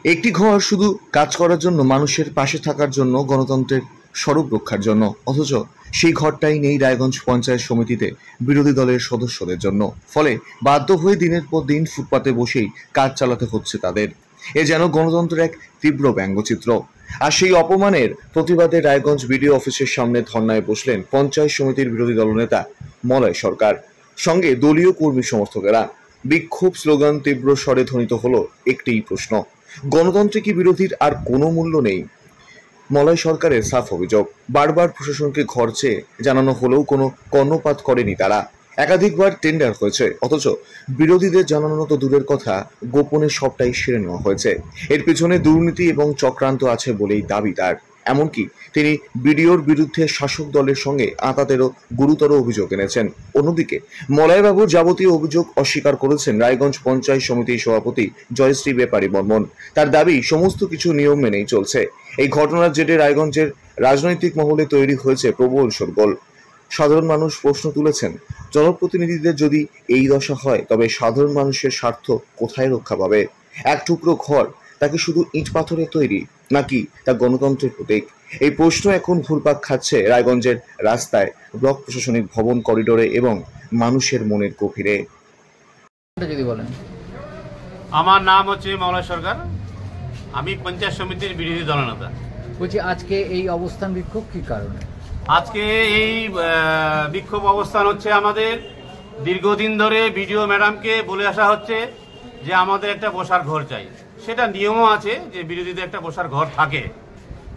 একটি ঘর শুধু কাজ করার জন্য, মানুষের পাশে থাকার জন্য, গণতন্ত্রের স্বরূপ রক্ষার জন্য, অথচ সেই ঘরটাই নেই রায়গঞ্জ পঞ্চায়েত সমিতিতে বিরোধী দলের সদস্যদের জন্য। ফলে বাধ্য হয়ে দিনের পর দিন ফুটপাতে বসেই কাজ চালাতে হচ্ছে তাদের। এ যেন গণতন্ত্রের এক তীব্র ব্যঙ্গচিত্র। আর সেই অপমানের প্রতিবাদে রায়গঞ্জ বিডিও অফিসের সামনে ধর্নায় বসলেন পঞ্চায়েত সমিতির বিরোধী দলনেতা মলয় সরকার, সঙ্গে দলীয় কর্মী সমর্থকেরা। বিক্ষোভ স্লোগান তীব্র স্বরে ধ্বনিত হলো একটিই প্রশ্ন: গণতন্ত্রে কি বিরোধীর আর কোনো মূল্য নেই? মলয় সরকারের সাফ অভিযোগ, বারবার প্রশাসনকে ঘর চেয়ে জানানো হলেও কোনো কর্ণপাত করেনি তারা। একাধিকবার টেন্ডার হয়েছে, অথচ বিরোধীদের জানানো তো দূরের কথা, গোপনে সবটাই সেরে নেওয়া হয়েছে। এর পিছনে দুর্নীতি এবং চক্রান্ত আছে বলেই দাবি তার। এমনকি তিনি বিডিওর বিরুদ্ধে শাসক দলের সঙ্গে আঁতাতেরও গুরুতর অভিযোগ এনেছেন। অন্যদিকে মলয়বাবুর যাবতীয় অভিযোগ অস্বীকার করেছেন রায়গঞ্জ পঞ্চায়েত সমিতির সভাপতি জয়শ্রী বেপারী বর্মন। তার দাবি, সমস্ত কিছু নিয়ম মেনেই চলছে। এই ঘটনার জেরে রায়গঞ্জের রাজনৈতিক মহলে তৈরি হয়েছে প্রবল শোরগোল। সাধারণ মানুষ প্রশ্ন তুলেছেন, জনপ্রতিনিধিদের যদি এই দশা হয়, তবে সাধারণ মানুষের স্বার্থ কোথায় রক্ষা পাবে? এক টুকরো ঘর তাকে শুধু ইট পাথরের তৈরি, নাকি তা গণতন্ত্রের প্রতীক? এই প্রশ্ন এখন ঘুরপাক খাচ্ছে রায়গঞ্জের রাস্তায়, ব্লক প্রশাসনিক ভবন করিডোরে এবং মানুষের মনের গভীরে। যদি বলেন। আমার নাম হচ্ছে মলয় সরকার, আমি পঞ্চায়েত সমিতির বিরোধী দলনেতা। বলছি, আজকে এই অবস্থান বিক্ষোভ কি কারণে? আজকে এই বিক্ষোভ অবস্থান হচ্ছে আমাদের দীর্ঘদিন ধরে বিডিও ম্যাডামকে বলে আসা হচ্ছে যে আমাদের একটা বসার ঘর চাই। সেটা নিয়মও আছে যে বিরোধীদের একটা বসার ঘর থাকে,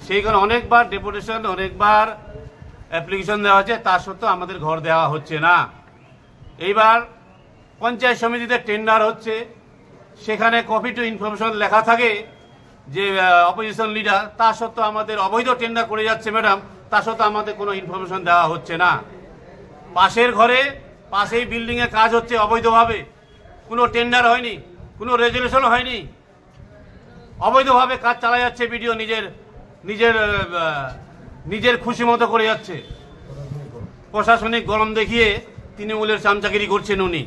সেই কারণে অনেকবার ডেপুটেশন, অনেকবার অ্যাপ্লিকেশন দেওয়া হচ্ছে, তা সত্ত্বেও আমাদের ঘর দেওয়া হচ্ছে না। এইবার পঞ্চায়েত সমিতিতে টেন্ডার হচ্ছে, সেখানে কপি টু ইনফরমেশন লেখা থাকে যে অপোজিশন লিডার, তা সত্ত্বেও আমাদের অবৈধ টেন্ডার করে যাচ্ছে ম্যাডাম, তা সত্ত্বেও আমাদের কোনো ইনফরমেশন দেওয়া হচ্ছে না। পাশের ঘরে, পাশেই বিল্ডিংয়ে কাজ হচ্ছে অবৈধভাবে, কোনো টেন্ডার হয়নি, কোনো রেজুলেশন হয়নি, অবৈধভাবে কাজ চালা যাচ্ছে। ভিডিও নিজের খুশি মতো করে যাচ্ছে। প্রশাসনিক গরম দেখিয়ে তৃণমূলের চামচাগিরি করছেন উনি।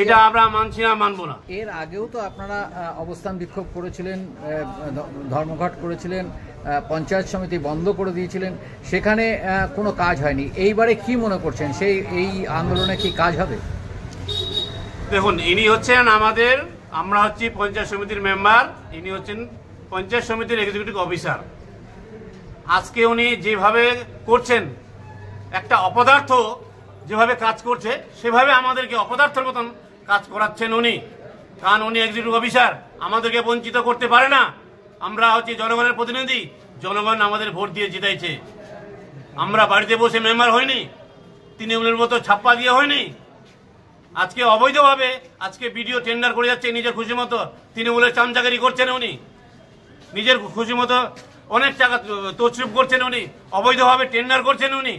এটা আমরা মানছি না, মানবো না। এর আগেও তো আপনারা অবস্থান বিক্ষোভ করেছিলেন, ধর্মঘট করেছিলেন, পঞ্চায়েত সমিতি বন্ধ করে দিয়েছিলেন, সেখানে কোনো কাজ হয়নি। এইবারে কি মনে করছেন, এই আন্দোলনে কি কাজ হবে? দেখুন, ইনি হচ্ছেন আমরা হচ্ছি পঞ্চায়েত সমিতির মেম্বার, ইনি হচ্ছেন পঞ্চায়েত সমিতির এক্সিকিউটিভ অফিসার। আজকে উনি যেভাবে করছেন, একটা অপদার্থ যেভাবে কাজ করছে, সেভাবে আমাদেরকে অপদার্থের মতন কাজ করাচ্ছেন উনি। কারণ উনি এক্সিকিউটিভ অফিসার, আমাদেরকে বঞ্চিত করতে পারে না। আমরা হচ্ছি জনগণের প্রতিনিধি, জনগণ আমাদের ভোট দিয়ে জিতাইছে। আমরা বাড়িতে বসে মেম্বার হয়নি, তৃণমূলের মতো ছাপ্পা দিয়ে হয়নি। আজকে অবৈধভাবে বিডিও টেন্ডার করে যাচ্ছে নিজের খুশি মতো, তৃণমূলের চামচাগিরি করছেন উনি, নিজের খুশি মতো অনেক টাকা তছরুপ করছেন উনি, অবৈধভাবে টেন্ডার করছেন উনি।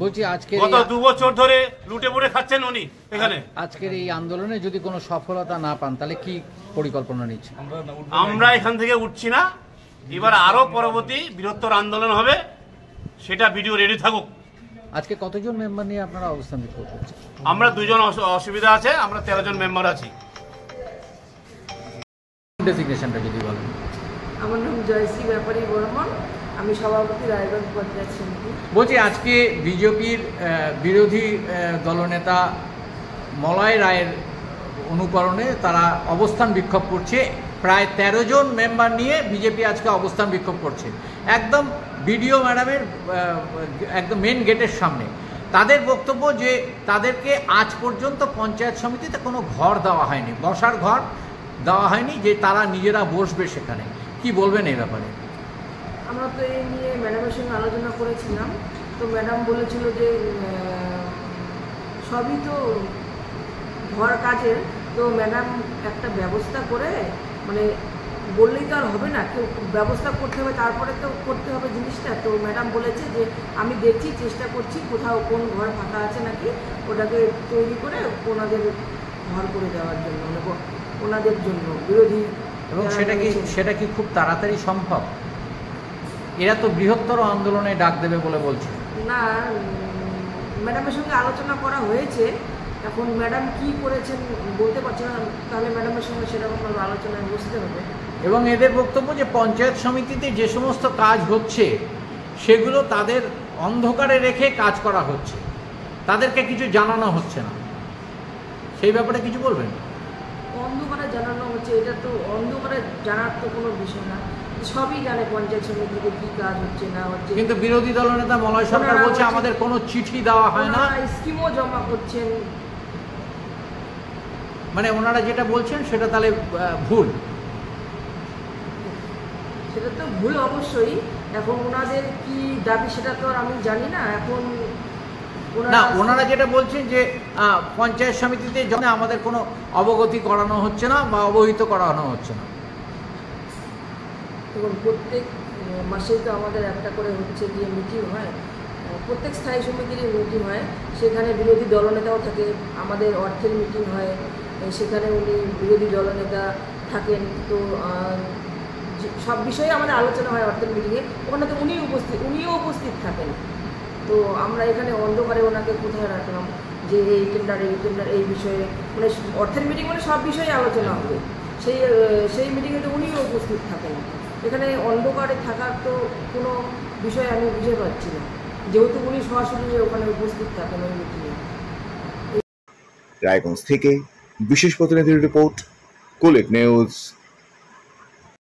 বলছি, আজকে গত 2 বছর ধরে লুটে পুড়ে খাচ্ছেন উনি এখানে। আজকের এই আন্দোলনে যদি কোনো সফলতা না পান, তাহলে কি পরিকল্পনা নিচ্ছে? আমরা এখান থেকে উঠছি না, এবার আরো পরবর্তী বৃহত্তর আন্দোলন হবে, সেটা ভিডিও রেডি থাকুক। আজকে কতজন মেম্বার নিয়ে আপনারা অবস্থান বিক্ষোভ করছেন? আমরা 2 জন অসুবিধা আছে, আমরা 13 জন মেম্বার আছি। ডেজিগনেশনটা যদি বলেন। আমার নাম জয়শ্রী বেপারী বর্মন, আমি সভাপতি রায়গঞ্জ পঞ্চায়েত সমিতি। বলছি, আজকে বিজেপির বিরোধী দলনেতা মলয় রায়ের অনুকরণে তারা অবস্থান বিক্ষোভ করছে। প্রায় 13 জন মেম্বার নিয়ে বিজেপি আজকে অবস্থান বিক্ষোভ করছে, একদম বিডিও ম্যাডামের একদম মেন গেটের সামনে। তাদের বক্তব্য যে তাদেরকে আজ পর্যন্ত পঞ্চায়েত সমিতিতে কোনো ঘর দেওয়া হয়নি, বসার ঘর দেওয়া হয়নি, যে তারা নিজেরা বসবে সেখানে। কি বলবেন এই ব্যাপারে? আমরা তো এই নিয়ে ম্যাডামের সঙ্গে আলোচনা করেছিলাম, তো ম্যাডাম বলেছিল যে সবই তো ঘর কাজের, তো ম্যাডাম একটা ব্যবস্থা করে, মানে বললেই তো আর হবে না, কেউ ব্যবস্থা করতে হবে, তারপরে তো করতে হবে জিনিসটা। তো ম্যাডাম বলেছে যে আমি দেখছি, চেষ্টা করছি কোথাও কোন ঘর ফাঁকা আছে নাকি, ওটাকে তৈরি করে ওনাদের ঘর করে দেওয়ার জন্য, মানে ওনাদের জন্য বিরোধী। এবং সেটা কি খুব তাড়াতাড়ি সম্ভব? এরা তো বৃহত্তর আন্দোলনে ডাক দেবে বলে বলছে। না, ম্যাডামের সঙ্গে আলোচনা করা হয়েছে, এখন ম্যাডাম কি করেছেন বলতে পারছি না, তাহলে ম্যাডামের সঙ্গে সেরকমভাবে আলোচনায় বসতে হবে। এবং এদের বক্তব্য যে পঞ্চায়েত সমিতিতে যে সমস্ত কাজ হচ্ছে সেগুলো তাদের অন্ধকারে রেখে কাজ করা হচ্ছে, তাদেরকে কিছু জানানো হচ্ছে না, সেই ব্যাপারে কিছু বলবেন? অন্ধকারে জানানো হচ্ছে, এটা তো অন্ধকারে জানার তো কোনো বিষয় না, সবই জানে পঞ্চায়েত সমিতিতে কি কাজ হচ্ছে না হচ্ছে। কিন্তু বিরোধী দলনেতা মলয় সরকার বলছে আমাদের কোনো চিঠি দেওয়া হয় না, স্কিমও জমা করছেন। মানে ওনারা যেটা বলছেন সেটা তাহলে ভুল? সেটা তো ভুল অবশ্যই। এখন ওনাদের কি দাবি সেটা তো আর আমি জানি না। এখন না, ওনারা যেটা বলছেন যে পঞ্চায়েত সমিতিতে জন্য আমাদের কোনো অবগতি করানো হচ্ছে না বা অবহিত করানো হচ্ছে না। দেখুন, প্রত্যেক মাসেই তো আমাদের একটা করে হচ্ছে গিয়ে মিটিং হয়, প্রত্যেক স্থায়ী সমিতির মিটিং হয়, সেখানে বিরোধী দলনেতাও থাকে, আমাদের অর্থের মিটিং হয়, সেখানে উনি বিরোধী দলনেতা থাকেন। তো সব বিষয়ে আমাদের আলোচনা হয় অর্থের মিটিংয়ে, ওখানে তো উনিও উপস্থিত থাকেন। তো আমরা এখানে অন্ধকারে ওনাকে কোথায় রাখলাম যে এই টেন্ডার এই বিষয়ে, মানে অর্থের মিটিং মানে সব বিষয়ে আলোচনা হবে, সেই মিটিংয়ে তো উনিও উপস্থিত থাকেন। এখানে অন্ধকারে থাকার তো কোনো বিষয় আমি বুঝে পাচ্ছি না, যেহেতু উনি সরাসরি ওখানে উপস্থিত থাকেন ওই মিটিংয়ে। রায়গঞ্জ থেকে বিশেষ প্রতিনিধির রিপোর্ট, কুলিক নিউজ।